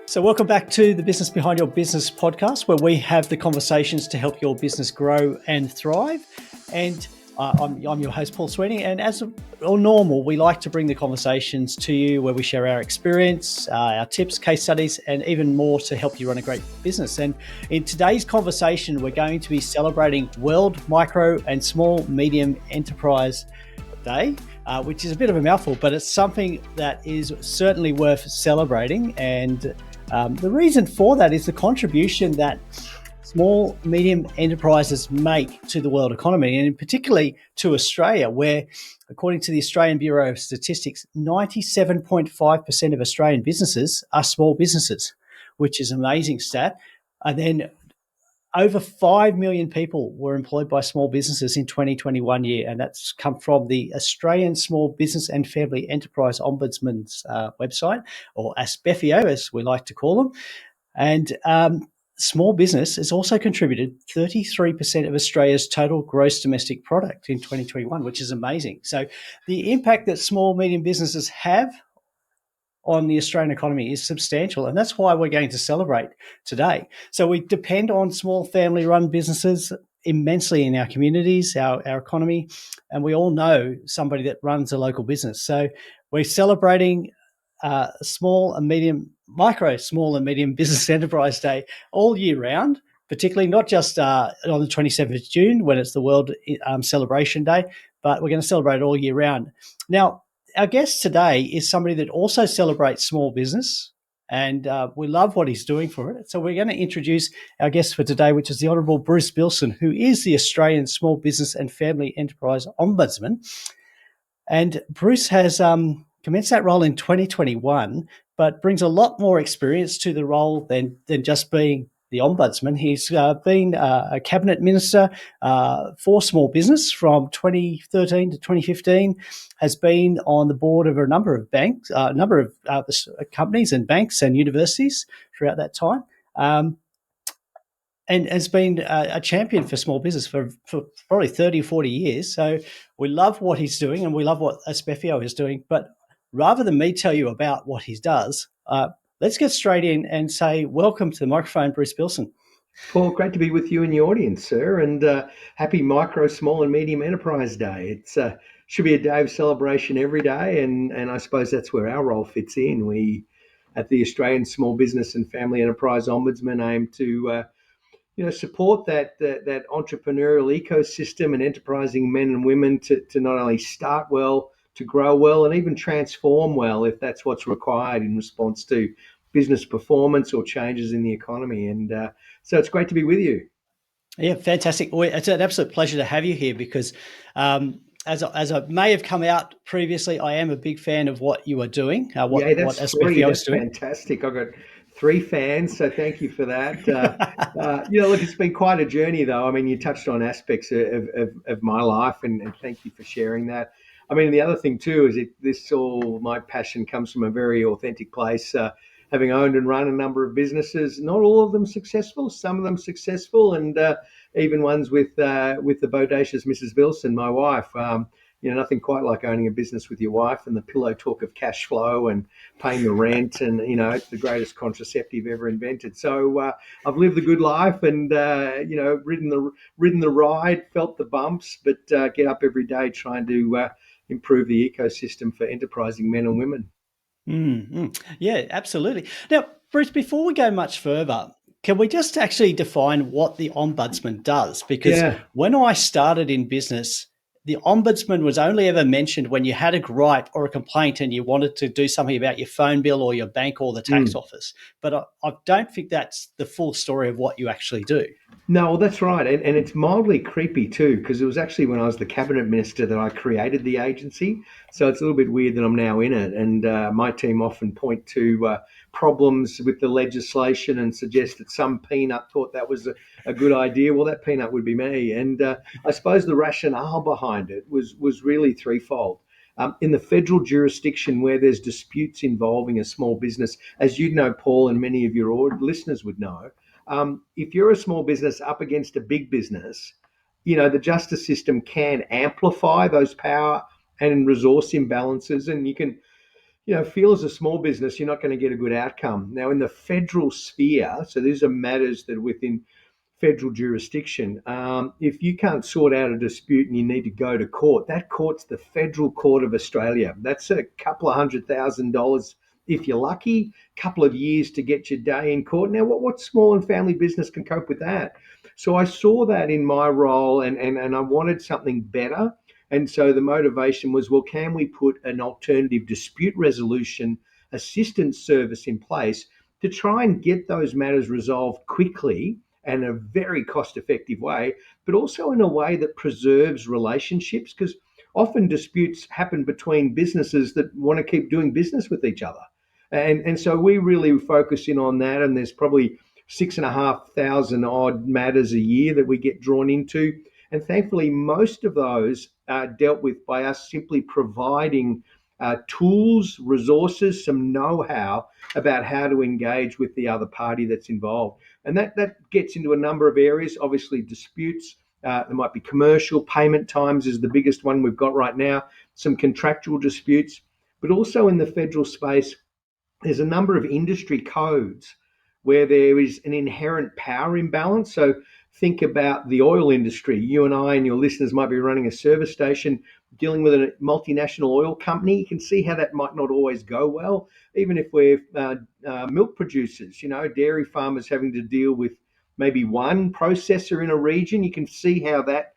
So welcome back to the Business Behind Your Business podcast, where we have the conversations to help your business grow and thrive. And I'm your host, Paul Sweeney. And as normal, we like to bring the conversations to you where we share our experience, our tips, case studies, and even more to help you run a great business. And in today's conversation, we're going to be celebrating World Micro and Small Medium Enterprise Day, which is a bit of a mouthful, but it's something that is certainly worth celebrating. And the reason for that is the contribution that small, medium enterprises make to the world economy, and particularly to Australia, where, according to the Australian Bureau of Statistics, 97.5% of Australian businesses are small businesses, which is an amazing stat. And then over 5 million people were employed by small businesses in 2021 year, and that's come from the Australian Small Business and Family Enterprise Ombudsman's website, or ASBFEO, as we like to call them. And small business has also contributed 33% of Australia's total gross domestic product in 2021, which is amazing. So the impact that small, medium businesses have on the Australian economy is substantial, and that's why we're going to celebrate today. So we depend on small family-run businesses immensely in our communities, our economy, and we all know somebody that runs a local business. So we're celebrating small and medium business enterprise day all year round, particularly not just on the 27th of June when it's the World Celebration Day, but we're going to celebrate it all year round. Now, our guest today is somebody that also celebrates small business, and we love what he's doing for it. So we're going to introduce our guest for today, which is the Honourable Bruce Billson, who is the Australian Small Business and Family Enterprise Ombudsman. And Bruce has commenced that role in 2021, but brings a lot more experience to the role than just being the Ombudsman. He's been a cabinet minister for small business from 2013 to 2015, has been on the board of a number of banks, a number of companies and banks and universities throughout that time, and has been a champion for small business for probably 30 or 40 years. So we love what he's doing, and we love what ASBFEO is doing. But rather than me tell you about what he does, let's get straight in and say welcome to the microphone, Bruce Billson. Paul, great to be with you and the audience, sir, and happy Micro, Small and Medium Enterprise Day. It's should be a day of celebration every day, and I suppose that's where our role fits in. We, at the Australian Small Business and Family Enterprise Ombudsman, aim to support that entrepreneurial ecosystem and enterprising men and women to not only start well, to grow well, and even transform well if that's what's required in response to business performance or changes in the economy. And so it's great to be with you. Yeah, fantastic. It's an absolute pleasure to have you here because as I may have come out previously, I am a big fan of what you are doing, what ASBFEO is doing. Fantastic. I've got 3 fans, so thank you for that. Look, it's been quite a journey, though. I mean, you touched on aspects of my life, and thank you for sharing that. I mean, the other thing, too, is my passion comes from a very authentic place, having owned and run a number of businesses, not all of them successful, some of them successful, and even ones with the bodacious Mrs. Billson, my wife. Nothing quite like owning a business with your wife and the pillow talk of cash flow and paying the rent, and it's the greatest contraceptive ever invented. So I've lived the good life, and ridden the ride, felt the bumps, but get up every day trying to improve the ecosystem for enterprising men and women. Mm-hmm. Yeah, absolutely. Now, Bruce, before we go much further, can we just actually define what the Ombudsman does? Because when I started in business, the Ombudsman was only ever mentioned when you had a gripe or a complaint and you wanted to do something about your phone bill or your bank or the tax office. But I don't think that's the full story of what you actually do. No, well, that's right. And it's mildly creepy too, because it was actually when I was the cabinet minister that I created the agency. So it's a little bit weird that I'm now in it. And my team often point to problems with the legislation and suggest that some peanut thought that was a good idea. Well, that peanut would be me. And I suppose the rationale behind it was really threefold. In the federal jurisdiction where there's disputes involving a small business, as you know, Paul, and many of your listeners would know, if you're a small business up against a big business, the justice system can amplify those power and resource imbalances, and you can feel as a small business, you're not going to get a good outcome. Now, in the federal sphere, so these are matters that are within federal jurisdiction. If you can't sort out a dispute and you need to go to court, that court's the Federal Court of Australia. That's a couple of $100,000 if you're lucky, couple of years to get your day in court. Now, what small and family business can cope with that? So I saw that in my role, and I wanted something better. And so the motivation was, well, can we put an alternative dispute resolution assistance service in place to try and get those matters resolved quickly and a very cost effective way, but also in a way that preserves relationships? Because often disputes happen between businesses that want to keep doing business with each other. And so we really focus in on that. And there's probably 6,500 odd matters a year that we get drawn into. And thankfully, most of those are dealt with by us simply providing tools, resources, some know-how about how to engage with the other party that's involved. And that gets into a number of areas. Obviously, disputes. There might be commercial payment times is the biggest one we've got right now. Some contractual disputes, but also in the federal space, there's a number of industry codes where there is an inherent power imbalance. So think about the oil industry. You and I and your listeners might be running a service station dealing with a multinational oil company. You can see how that might not always go well. Even if we're milk producers, dairy farmers having to deal with maybe one processor in a region, you can see how that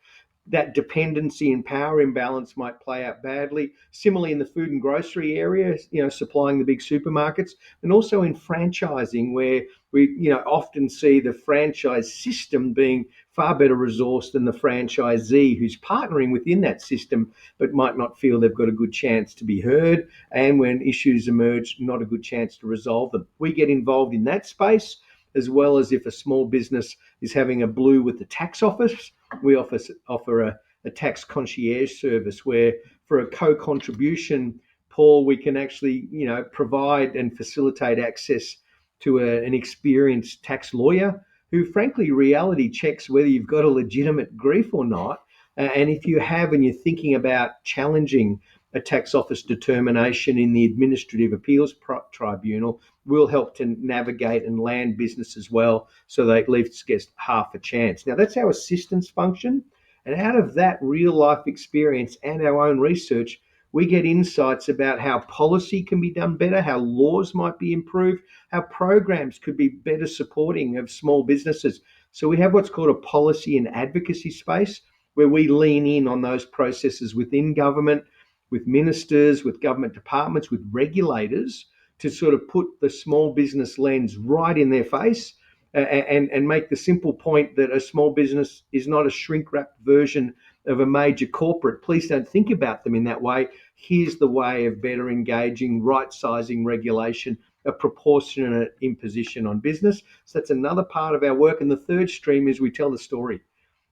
dependency and power imbalance might play out badly. Similarly, in the food and grocery area, supplying the big supermarkets, and also in franchising, where we, often see the franchise system being far better resourced than the franchisee who's partnering within that system, but might not feel they've got a good chance to be heard. And when issues emerge, not a good chance to resolve them. We get involved in that space, as well as if a small business is having a blue with the tax office. We offer a tax concierge service where, for a co-contribution, Paul, we can actually provide and facilitate access to an experienced tax lawyer who, frankly, reality checks whether you've got a legitimate grief or not. And if you have, and you're thinking about challenging a tax office determination in the Administrative Appeals Tribunal, we'll help to navigate and land business as well, so they at least get half a chance. Now, that's our assistance function. And out of that real life experience and our own research, we get insights about how policy can be done better, how laws might be improved, how programs could be better supporting of small businesses. So we have what's called a policy and advocacy space, where we lean in on those processes within government, with ministers, with government departments, with regulators, to sort of put the small business lens right in their face, and make the simple point that a small business is not a shrink-wrapped version of a major corporate. Please don't think about them in that way. Here's the way of better engaging, right-sizing regulation, a proportionate imposition on business. So that's another part of our work. And the third stream is we tell the story.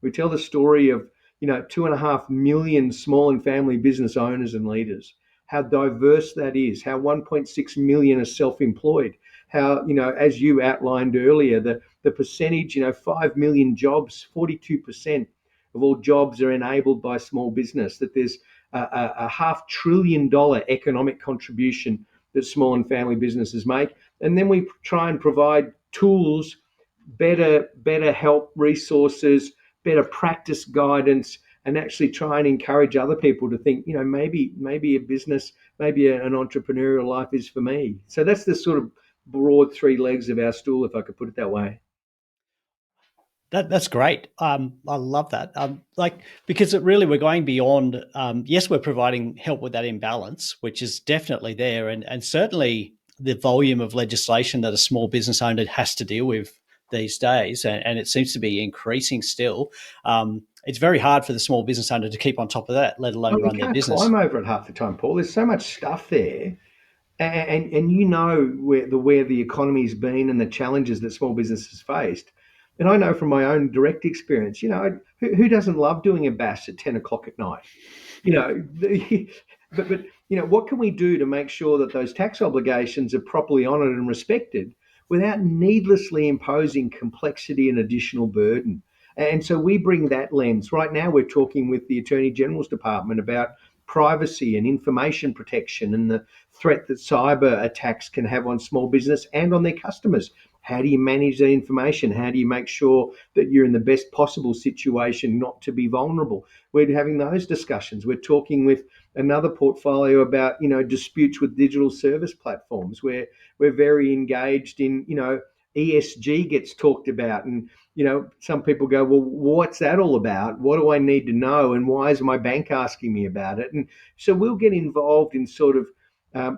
We tell the story of 2.5 million small and family business owners and leaders, how diverse that is, how 1.6 million are self-employed, how, as you outlined earlier, the percentage, 5 million jobs, 42% of all jobs are enabled by small business, that there's a $500 billion economic contribution that small and family businesses make. And then we try and provide tools, better help, resources, better practice guidance, and actually try and encourage other people to think, maybe a business, maybe an entrepreneurial life is for me. So that's the sort of broad three legs of our stool, if I could put it that way. That's great. I love that. Because we're going beyond. Yes, we're providing help with that imbalance, which is definitely there, and certainly the volume of legislation that a small business owner has to deal with these days, and it seems to be increasing still. It's very hard for the small business owner to keep on top of that, let alone run their business. You can't climb over it half the time, Paul. There's so much stuff there. And where the economy's been and the challenges that small businesses faced. And I know from my own direct experience, who doesn't love doing a bash at 10 o'clock at night? But what can we do to make sure that those tax obligations are properly honoured and respected without needlessly imposing complexity and additional burden? And so we bring that lens. Right now, we're talking with the Attorney General's Department about privacy and information protection and the threat that cyber attacks can have on small business and on their customers. How do you manage that information? How do you make sure that you're in the best possible situation not to be vulnerable? We're having those discussions. We're talking with another portfolio about, disputes with digital service platforms, where we're very engaged in, ESG gets talked about, and some people go, well, what's that all about? What do I need to know, and why is my bank asking me about it? And so we'll get involved in sort of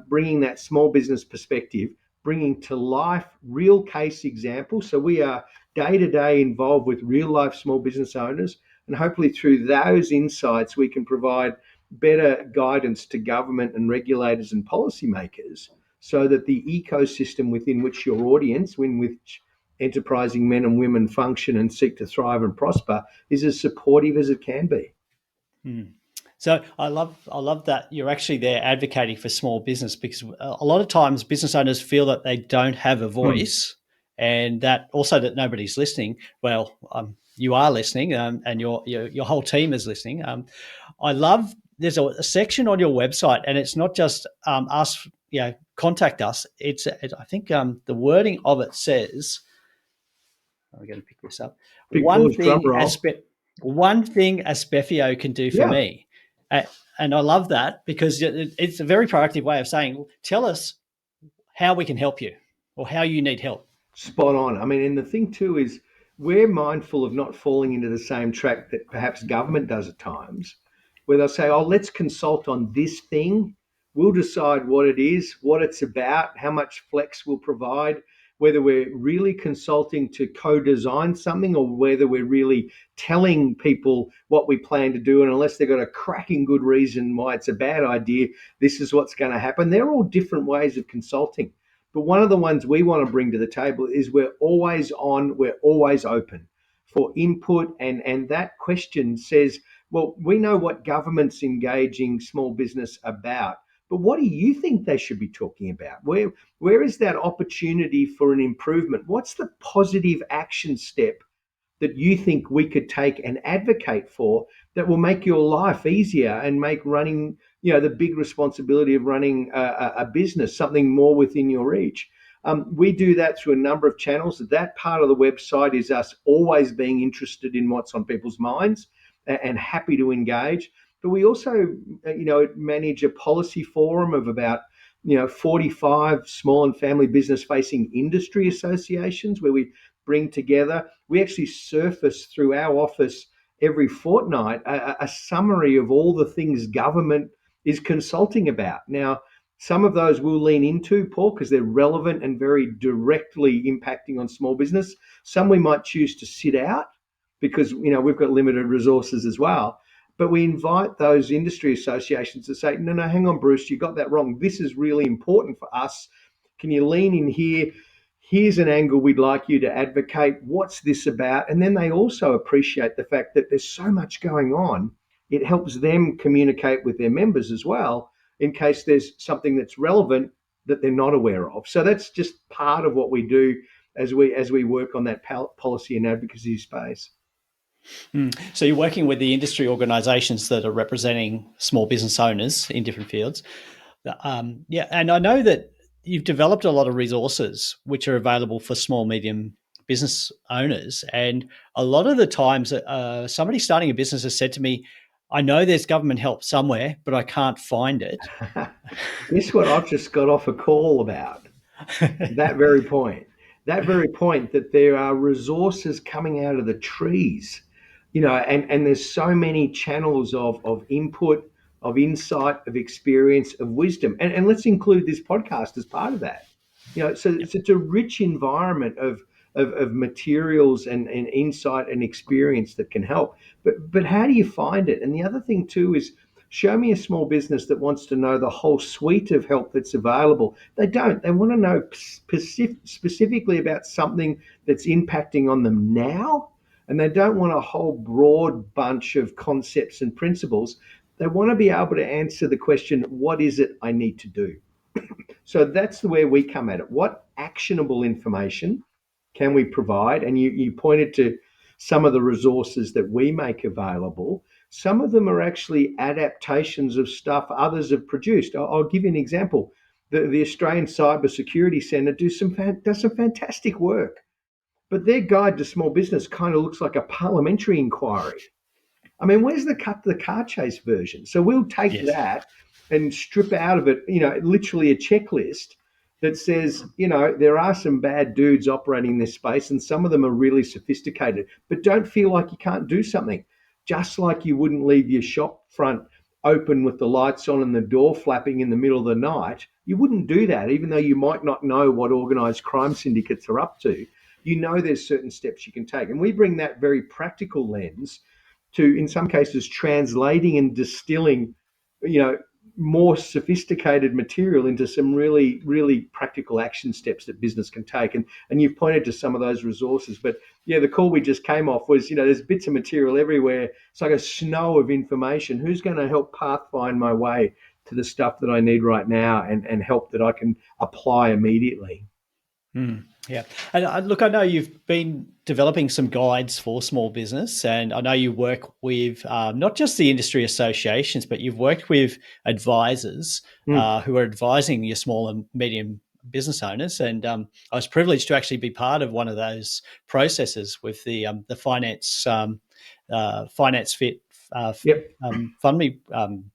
bringing that small business perspective, bringing to life real case examples. So we are day to day involved with real life small business owners, and hopefully through those insights we can provide better guidance to government and regulators and policymakers, so that the ecosystem within which your audience, in which enterprising men and women function and seek to thrive and prosper, is as supportive as it can be. So I love that you're actually there advocating for small business, because a lot of times business owners feel that they don't have a voice, and that also that nobody's listening. Well, you are listening, and your whole team is listening. I love there's a section on your website, and it's not just us, contact us. I think the wording of it says, I'm going to pick this up. One thing ASBFEO can do for me. And I love that, because it's a very proactive way of saying, tell us how we can help you or how you need help. Spot on. I mean, and the thing too is we're mindful of not falling into the same track that perhaps government does at times, where they'll say, oh, let's consult on this thing. We'll decide what it is, what it's about, how much flex we'll provide, whether we're really consulting to co-design something or whether we're really telling people what we plan to do. And unless they've got a cracking good reason why it's a bad idea, this is what's going to happen. They're all different ways of consulting. But one of the ones we want to bring to the table is we're always on, we're always open for input. And that question says, well, we know what government's engaging small business about, but what do you think they should be talking about? Where is that opportunity for an improvement? What's the positive action step that you think we could take and advocate for that will make your life easier and make running, the big responsibility of running a business something more within your reach? We do that through a number of channels. That part of the website is us always being interested in what's on people's minds and happy to engage. But we also, manage a policy forum of about, 45 small and family business facing industry associations, where we bring together. We actually surface through our office every fortnight a summary of all the things government is consulting about. Now, some of those we'll lean into, Paul, because they're relevant and very directly impacting on small business. Some we might choose to sit out because, we've got limited resources as well. But we invite those industry associations to say, no, hang on, Bruce, you got that wrong. This is really important for us. Can you lean in here? Here's an angle we'd like you to advocate. What's this about? And then they also appreciate the fact that there's so much going on. It helps them communicate with their members as well, in case there's something that's relevant that they're not aware of. So that's just part of what we do as we work on that policy and advocacy space. So you're working with the industry organisations that are representing small business owners in different fields. And I know that you've developed a lot of resources which are available for small, medium business owners. And a lot of the times somebody starting a business has said to me, I know there's government help somewhere, but I can't find it. Guess what I've just got off a call about? That very point that there are resources coming out of the trees, and there's so many channels of input, of insight, of experience, of wisdom. And let's include this podcast as part of that. So it's a rich environment of materials and insight and experience that can help. But how do you find it? And the other thing too is, show me a small business that wants to know the whole suite of help that's available. They don't. They want to know specifically about something that's impacting on them now. And they don't want a whole broad bunch of concepts and principles. They want to be able to answer the question, what is it I need to do? So that's the way we come at it. What actionable information can we provide? And you pointed to some of the resources that we make available. Some of them are actually adaptations of stuff others have produced. I'll give you an example. The Australian Cyber Security Centre does some fantastic work, but their guide to small business kind of looks like a parliamentary inquiry. I mean, where's the cut to the car chase version? So we'll take Yes. that and strip out of it, literally a checklist that says, there are some bad dudes operating in this space and some of them are really sophisticated, but don't feel like you can't do something. Just like you wouldn't leave your shop front open with the lights on and the door flapping in the middle of the night. You wouldn't do that, even though you might not know what organized crime syndicates are up to. There's certain steps you can take. And we bring that very practical lens to, in some cases, translating and distilling, you know, more sophisticated material into some really, really practical action steps that business can take. And you've pointed to some of those resources. But yeah, the call we just came off was, there's bits of material everywhere. It's like a snow of information. Who's going to help pathfind my way to the stuff that I need right now and help that I can apply immediately? Yeah. And look, I know you've been developing some guides for small business, and I know you work with not just the industry associations, but you've worked with advisors who are advising your small and medium business owners. And I was privileged to actually be part of one of those processes with the Finance Fit Fund Me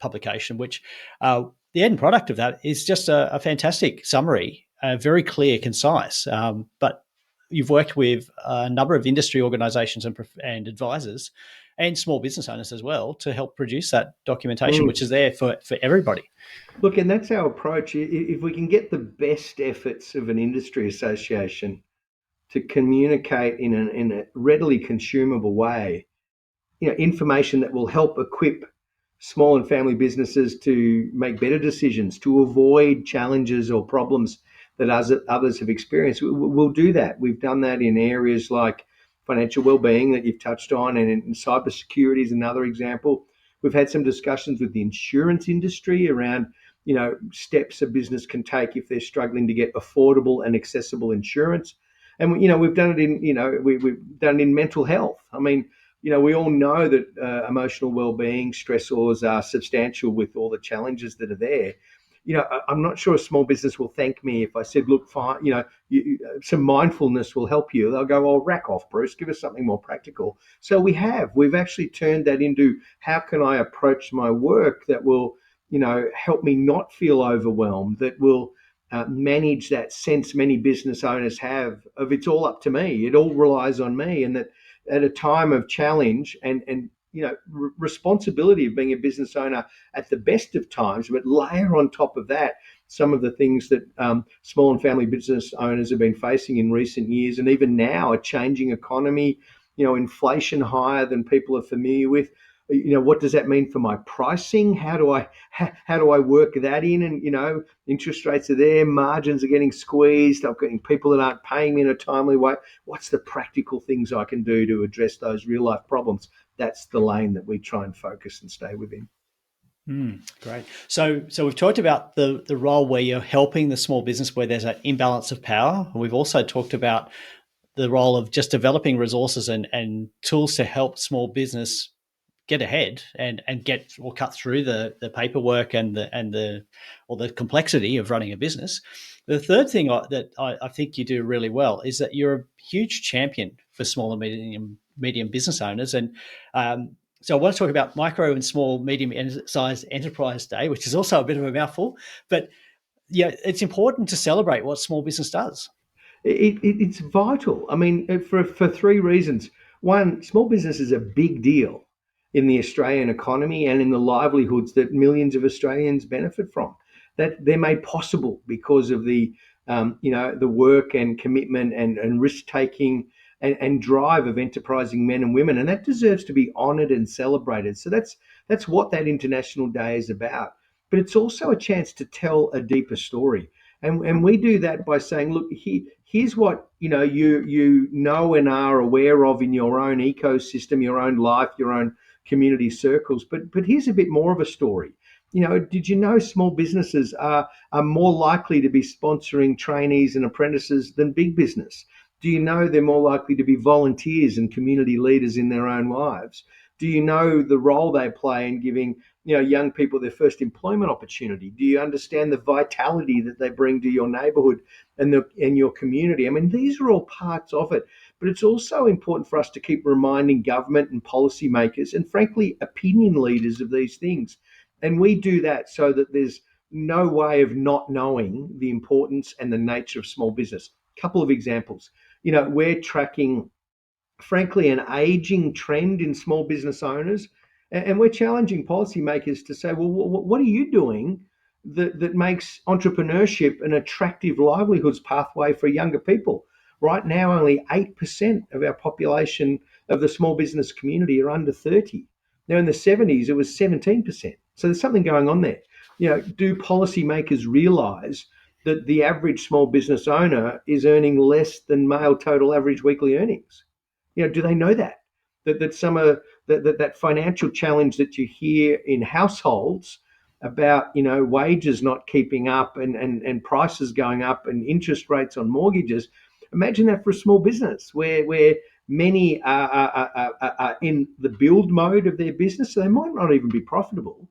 publication, which the end product of that is just a fantastic summary. Very clear, concise, but you've worked with a number of industry organisations and advisors and small business owners as well to help produce that documentation, which is there for everybody. Look, and that's our approach. If we can get the best efforts of an industry association to communicate in a readily consumable way, information that will help equip small and family businesses to make better decisions, to avoid challenges or problems that others have experienced. We'll do that. We've done that in areas like financial well-being that you've touched on, and in cybersecurity is another example. We've had some discussions with the insurance industry around, steps a business can take if they're struggling to get affordable and accessible insurance. And we've done it in, we've done it in mental health. I mean, we all know that emotional well-being stressors are substantial with all the challenges that are there. I'm not sure a small business will thank me if I said, look, fine, some mindfulness will help you. They'll go, oh, rack off, Bruce, give us something more practical. So we've actually turned that into, how can I approach my work that will, help me not feel overwhelmed, that will manage that sense many business owners have of it's all up to me. It all relies on me. And that at a time of challenge and responsibility of being a business owner at the best of times, but layer on top of that some of the things that small and family business owners have been facing in recent years, and even now a changing economy, inflation higher than people are familiar with. What does that mean for my pricing? How do I work that in? And interest rates are there, margins are getting squeezed. I'm getting people that aren't paying me in a timely way. What's the practical things I can do to address those real life problems? That's the lane that we try and focus and stay within. Great. So we've talked about the role where you're helping the small business where there's an imbalance of power. We've also talked about the role of just developing resources and tools to help small business get ahead and get or cut through the paperwork and the complexity of running a business. The third thing that I think you do really well is that you're a huge champion for small and medium business owners. And so I want to talk about Micro and Small Medium Sized Enterprise Day, which is also a bit of a mouthful, but yeah, it's important to celebrate what small business does. It's vital. I mean, for three reasons. One, small business is a big deal in the Australian economy and in the livelihoods that millions of Australians benefit from. That they're made possible because of the the work and commitment and risk taking and drive of enterprising men and women, and that deserves to be honoured and celebrated. So that's what that International Day is about. But it's also a chance to tell a deeper story. And we do that by saying, look, here's what you know and are aware of in your own ecosystem, your own life, your own community circles. But here's a bit more of a story. Did you know small businesses are more likely to be sponsoring trainees and apprentices than big business? Do you know they're more likely to be volunteers and community leaders in their own lives? Do you know the role they play in giving young people their first employment opportunity? Do you understand the vitality that they bring to your neighbourhood and your community? I mean, these are all parts of it. But it's also important for us to keep reminding government and policymakers and, frankly, opinion leaders of these things. And we do that so that there's no way of not knowing the importance and the nature of small business. A couple of examples. We're tracking, frankly, an aging trend in small business owners, and we're challenging policymakers to say, well, what are you doing that makes entrepreneurship an attractive livelihoods pathway for younger people? Right now, only 8% of our population of the small business community are under 30. Now, in the 70s, it was 17%. So there's something going on there. Do policymakers realise that the average small business owner is earning less than male total average weekly earnings? Do they know that some of that financial challenge that you hear in households about wages not keeping up and prices going up and interest rates on mortgages? Imagine that for a small business where many are in the build mode of their business, so they might not even be profitable.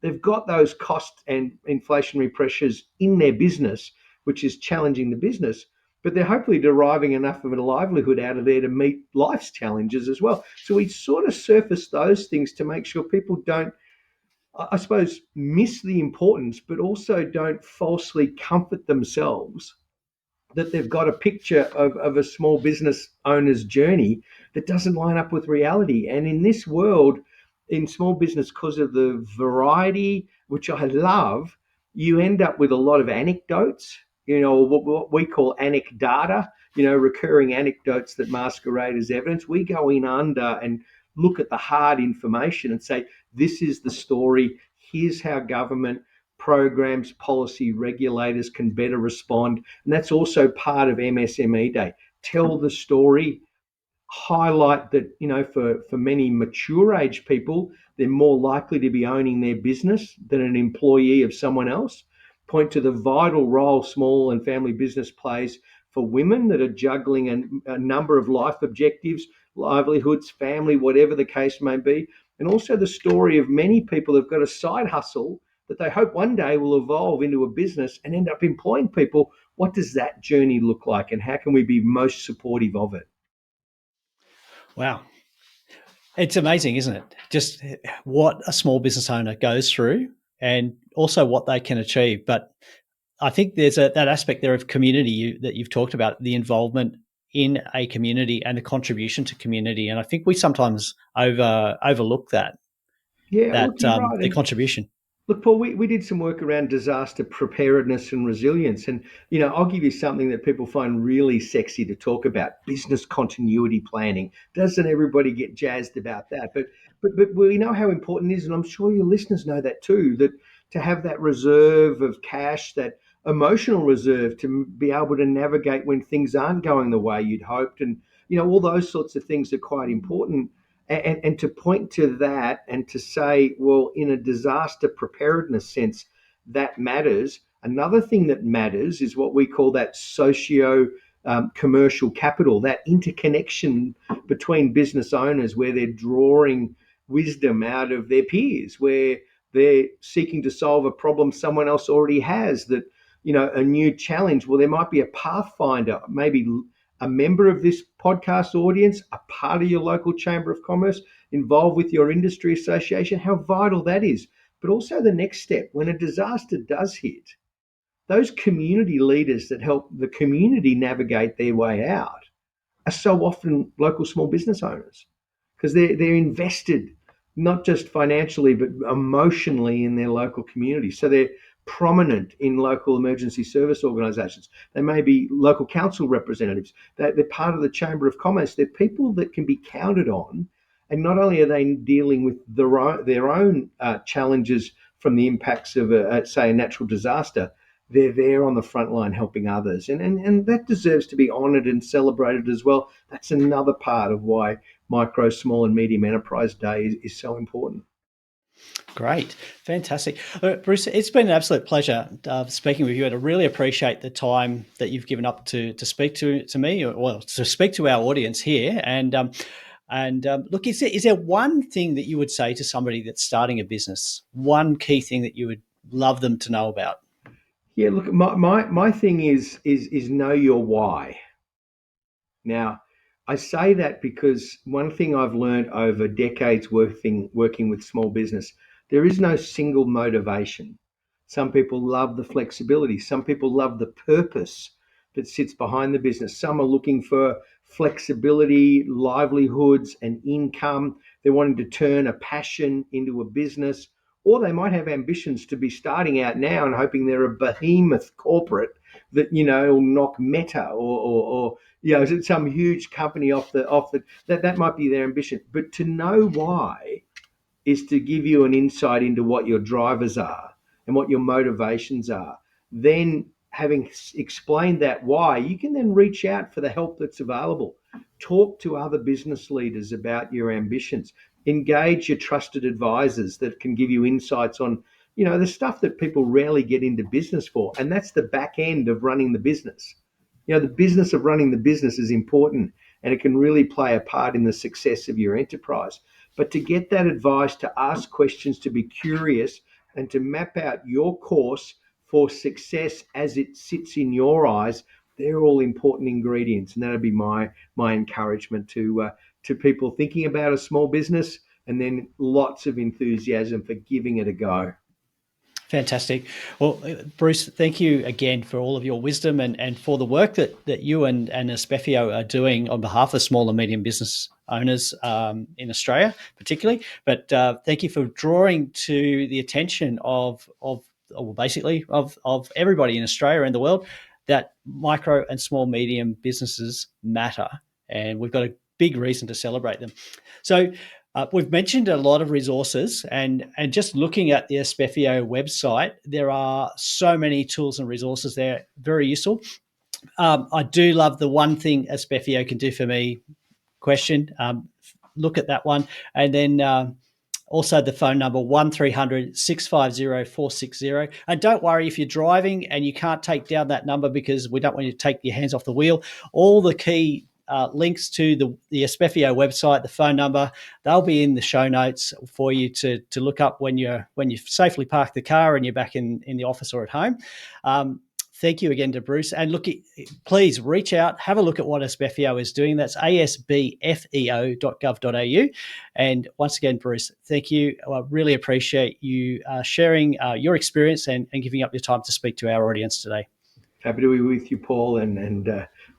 They've got those cost and inflationary pressures in their business, which is challenging the business, but they're hopefully deriving enough of a livelihood out of there to meet life's challenges as well. So we sort of surface those things to make sure people don't, I suppose, miss the importance, but also don't falsely comfort themselves that they've got a picture of a small business owner's journey that doesn't line up with reality. And in this world, in small business, because of the variety, which I love, you end up with a lot of anecdotes, what we call anecdata, recurring anecdotes that masquerade as evidence. We go in under and look at the hard information and say, this is the story. Here's how government programs, policy, regulators can better respond. And that's also part of MSME Day. Tell the story, highlight that, for many mature age people, they're more likely to be owning their business than an employee of someone else. Point to the vital role small and family business plays for women that are juggling a number of life objectives, livelihoods, family, whatever the case may be. And also the story of many people who've got a side hustle that they hope one day will evolve into a business and end up employing people. What does that journey look like, and how can we be most supportive of it? Wow. It's amazing, isn't it? Just what a small business owner goes through and also what they can achieve. But I think there's that aspect there of community that you've talked about, the involvement in a community and the contribution to community. And I think we sometimes overlook that, Yeah, look, you're right. the contribution. Look, Paul, we did some work around disaster preparedness and resilience. And, I'll give you something that people find really sexy to talk about: business continuity planning. Doesn't everybody get jazzed about that? But we know how important it is. And I'm sure your listeners know that too, that to have that reserve of cash, that emotional reserve to be able to navigate when things aren't going the way you'd hoped. And, all those sorts of things are quite important. And to point to that and to say, well, in a disaster preparedness sense, that matters. Another thing that matters is what we call that socio commercial capital, that interconnection between business owners where they're drawing wisdom out of their peers, where they're seeking to solve a problem someone else already has, that, a new challenge. Well, there might be a pathfinder, maybe a member of this podcast audience, a part of your local chamber of commerce, involved with your industry association, how vital that is. But also the next step, when a disaster does hit, those community leaders that help the community navigate their way out are so often local small business owners, because they're invested not just financially but emotionally in their local community. So they're prominent in local emergency service organisations. They may be local council representatives. They're part of the Chamber of Commerce. They're people that can be counted on. And not only are they dealing with their own challenges from the impacts of, say, a natural disaster, they're there on the front line helping others. And that deserves to be honoured and celebrated as well. That's another part of why Micro, Small and Medium Enterprise Day is so important. Great. Fantastic. Bruce, it's been an absolute pleasure speaking with you, and I really appreciate the time that you've given up to speak to me, or well, to speak to our audience here. And And look, is there one thing that you would say to somebody that's starting a business? One key thing that you would love them to know about? Yeah, look, my thing is know your why. Now, I say that because one thing I've learned over decades working with small business, there is no single motivation. Some people love the flexibility. Some people love the purpose that sits behind the business. Some are looking for flexibility, livelihoods, and income. They're wanting to turn a passion into a business, or they might have ambitions to be starting out now and hoping they're a behemoth corporate that will knock Meta or some huge company off the that might be their ambition. But to know why is to give you an insight into what your drivers are and what your motivations are. Then, having explained that why, you can then reach out for the help that's available. Talk to other business leaders about your ambitions. Engage your trusted advisors that can give you insights on, the stuff that people rarely get into business for. And that's the back end of running the business. The business of running the business is important, and it can really play a part in the success of your enterprise. But to get that advice, to ask questions, to be curious, and to map out your course for success as it sits in your eyes, they're all important ingredients. And that'd be my encouragement to people thinking about a small business, and then lots of enthusiasm for giving it a go. Fantastic. Well, Bruce, thank you again for all of your wisdom and for the work that you and ASBFEO are doing on behalf of small and medium business owners in Australia, particularly. But thank you for drawing to the attention of everybody in Australia and the world that micro and small medium businesses matter, and we've got a big reason to celebrate them. So. We've mentioned a lot of resources, and just looking at the ASBFEO website, there are so many tools and resources there, very useful. I do love the one thing ASBFEO can do for me question. Look at that one. And then also the phone number 1300 650 460. And don't worry if you're driving and you can't take down that number, because we don't want you to take your hands off the wheel. All the key links to the ASBFEO website, the phone number, they'll be in the show notes for you to look up when you safely park the car and you're back in the office or at home. Thank you again to Bruce. And look, please reach out, have a look at what ASBFEO is doing. That's asbfeo.gov.au. And once again, Bruce, thank you. I really appreciate you sharing your experience and giving up your time to speak to our audience today. Happy to be with you, Paul, and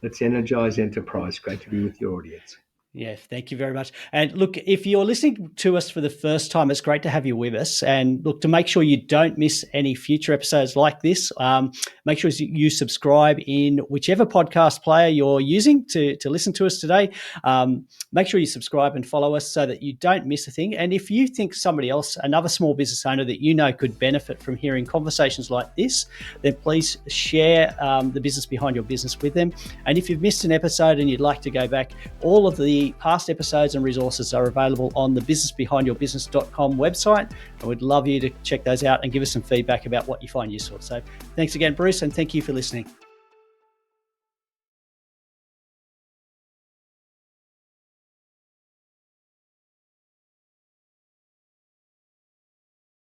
let's energize enterprise. Great to be with your audience. Yeah, thank you very much. And look, if you're listening to us for the first time, it's great to have you with us. And look, to make sure you don't miss any future episodes like this, make sure you subscribe in whichever podcast player you're using to listen to us today. Make sure you subscribe and follow us so that you don't miss a thing. And if you think somebody else, another small business owner that you know could benefit from hearing conversations like this, then please share the business behind your business with them. And if you've missed an episode and you'd like to go back, all of the past episodes and resources are available on the businessbehindyourbusiness.com website. And we'd love you to check those out and give us some feedback about what you find useful. So thanks again, Bruce, and thank you for listening.